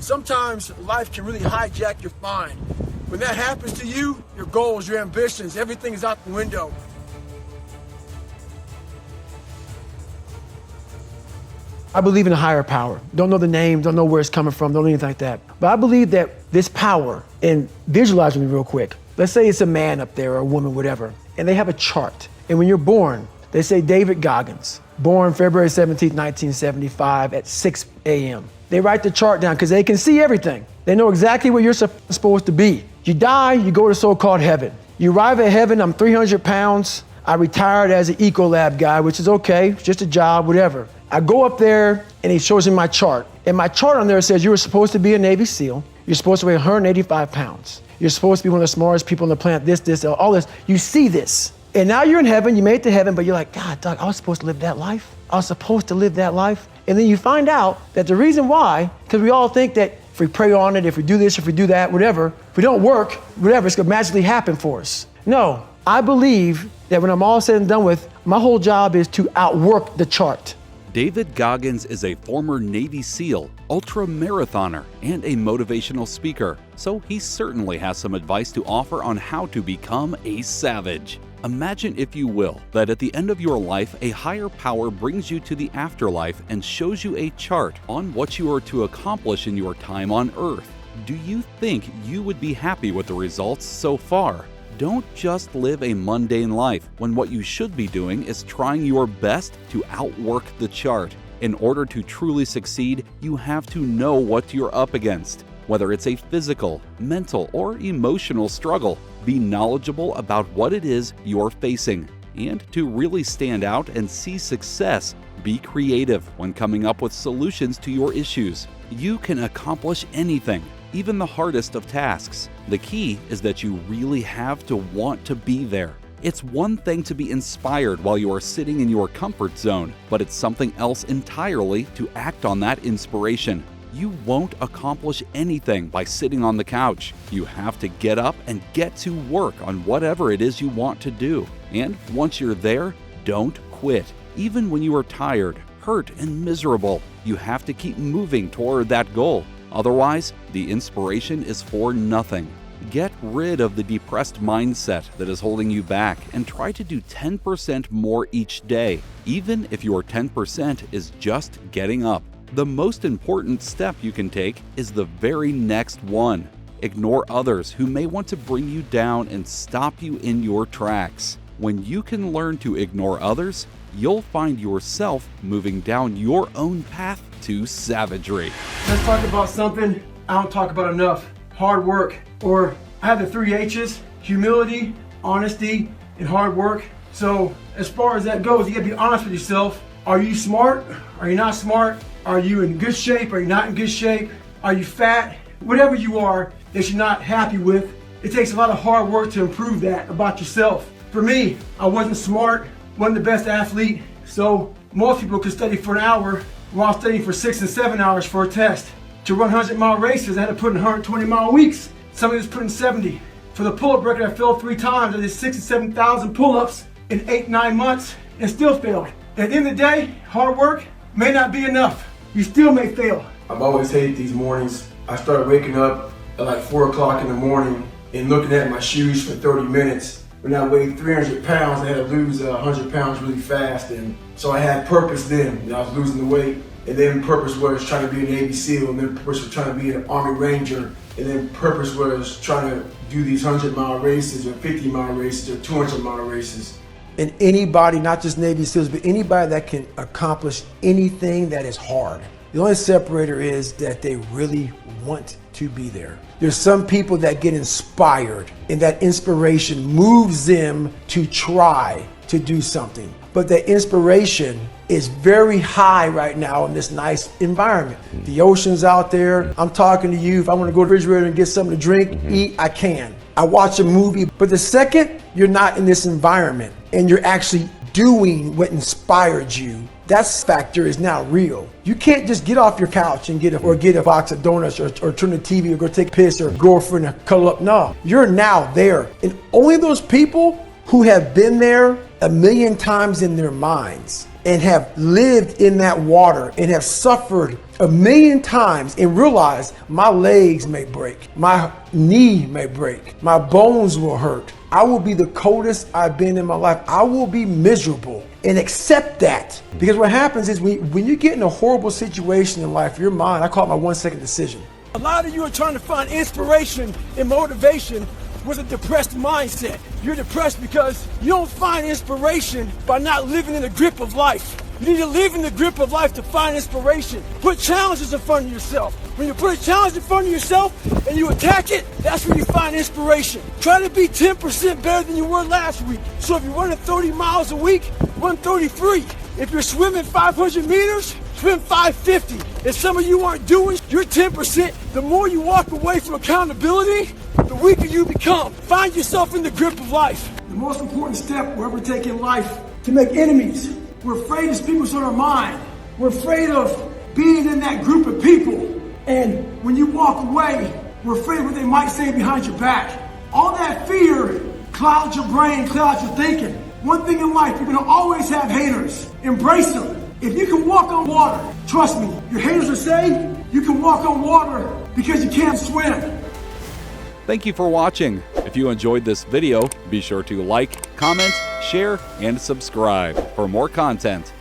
Sometimes life can really hijack your mind. When that happens to you, your goals, your ambitions, everything is out the window. I believe in a higher power. Don't know the name, don't know where it's coming from, don't know anything like that. But I believe that this power, and visualize with me real quick. Let's say it's a man up there or a woman, whatever, and they have a chart. And when you're born, they say David Goggins, born February 17th, 1975 at 6 a.m. They write the chart down because they can see everything. They know exactly where you're supposed to be. You die, you go to so-called heaven. You arrive at heaven, I'm 300 pounds. I retired as an Ecolab guy, which is okay, it's just a job, whatever. I go up there and he shows me my chart. And my chart on there says you were supposed to be a Navy SEAL. You're supposed to weigh 185 pounds. You're supposed to be one of the smartest people on the planet, this, all this. You see this. And now you're in heaven, you made it to heaven, but you're like, God, Doug, I was supposed to live that life. I was supposed to live that life. And then you find out that the reason why, because we all think that if we pray on it, if we do this, if we do that, whatever, if we don't work, whatever, it's gonna magically happen for us. No, I believe that when I'm all said and done with, my whole job is to outwork the chart. David Goggins is a former Navy SEAL, ultra-marathoner, and a motivational speaker, so he certainly has some advice to offer on how to become a savage. Imagine, if you will, that at the end of your life, a higher power brings you to the afterlife and shows you a chart on what you are to accomplish in your time on Earth. Do you think you would be happy with the results so far? Don't just live a mundane life when what you should be doing is trying your best to outwork the chart. In order to truly succeed, you have to know what you're up against. Whether it's a physical, mental, or emotional struggle, be knowledgeable about what it is you're facing. And to really stand out and see success, be creative when coming up with solutions to your issues. You can accomplish anything, even the hardest of tasks. The key is that you really have to want to be there. It's one thing to be inspired while you are sitting in your comfort zone, but it's something else entirely to act on that inspiration. You won't accomplish anything by sitting on the couch. You have to get up and get to work on whatever it is you want to do. And once you're there, don't quit. Even when you are tired, hurt, and miserable, you have to keep moving toward that goal. Otherwise, the inspiration is for nothing. Get rid of the depressed mindset that is holding you back and try to do 10% more each day, even if your 10% is just getting up. The most important step you can take is the very next one. Ignore others who may want to bring you down and stop you in your tracks. When you can learn to ignore others, you'll find yourself moving down your own path to savagery. Let's talk about something I don't talk about enough. Hard work, or I have the 3 H's, humility, honesty, and hard work. So as far as that goes, you gotta be honest with yourself. Are you smart? Are you not smart? Are you in good shape? Are you not in good shape? Are you fat? Whatever you are that you're not happy with, it takes a lot of hard work to improve that about yourself. For me, I wasn't smart, wasn't the best athlete, so most people could study for an hour while studying for 6 and 7 hours for a test. To run 100-mile races, I had to put in 120-mile weeks. Somebody was putting 70. For the pull-up record, I failed 3 times. I did 6,000 and 7,000 pull-ups in 8-9 months and still failed. At the end of the day, hard work may not be enough. You still may fail. I've always hated these mornings. I started waking up at like 4 o'clock in the morning and looking at my shoes for 30 minutes. When I weighed 300 pounds, I had to lose 100 pounds really fast. And so I had purpose then. I was losing the weight. And then purpose was trying to be a Navy SEAL. And then purpose was trying to be an Army Ranger. And then purpose was trying to do these 100-mile races or 50-mile races or 200-mile races. And anybody, not just Navy SEALs, but anybody that can accomplish anything that is hard. The only separator is that they really want to be there. There's some people that get inspired, and that inspiration moves them to try to do something. But the inspiration is very high right now in this nice environment. The ocean's out there. I'm talking to you. If I want to go to the refrigerator and get something to drink, eat, I can. I watch a movie. But the second you're not in this environment and you're actually doing what inspired you, that factor is now real. You can't just get off your couch and get a box of donuts or turn the TV or go take a piss or girlfriend and cuddle up. No, you're now there. And only those people who have been there 1,000,000 times in their minds and have lived in that water and have suffered 1,000,000 times and realize my legs may break, my knee may break, my bones will hurt. I will be the coldest I've been in my life. I will be miserable, and accept that. Because what happens is when you get in a horrible situation in life, your mind, I call it my 1-second decision. A lot of you are trying to find inspiration and motivation with a depressed mindset. You're depressed because you don't find inspiration by not living in the grip of life. You need to live in the grip of life to find inspiration. Put challenges in front of yourself. When you put a challenge in front of yourself and you attack it, that's when you find inspiration. Try to be 10% better than you were last week. So if you're running 30 miles a week, run 33. If you're swimming 500 meters, swim 550. If some of you aren't doing your 10%, the more you walk away from accountability, the weaker you become. Find yourself in the grip of life. The most important step we'll ever take in life to make enemies. We're afraid to speak what's on our mind. We're afraid of being in that group of people. And when you walk away, we're afraid of what they might say behind your back. All that fear clouds your brain, clouds your thinking. One thing in life, you're gonna always have haters. Embrace them. If you can walk on water, trust me, your haters will say you can walk on water because you can't swim. Thank you for watching. If you enjoyed this video, be sure to like, comment, share, and subscribe for more content.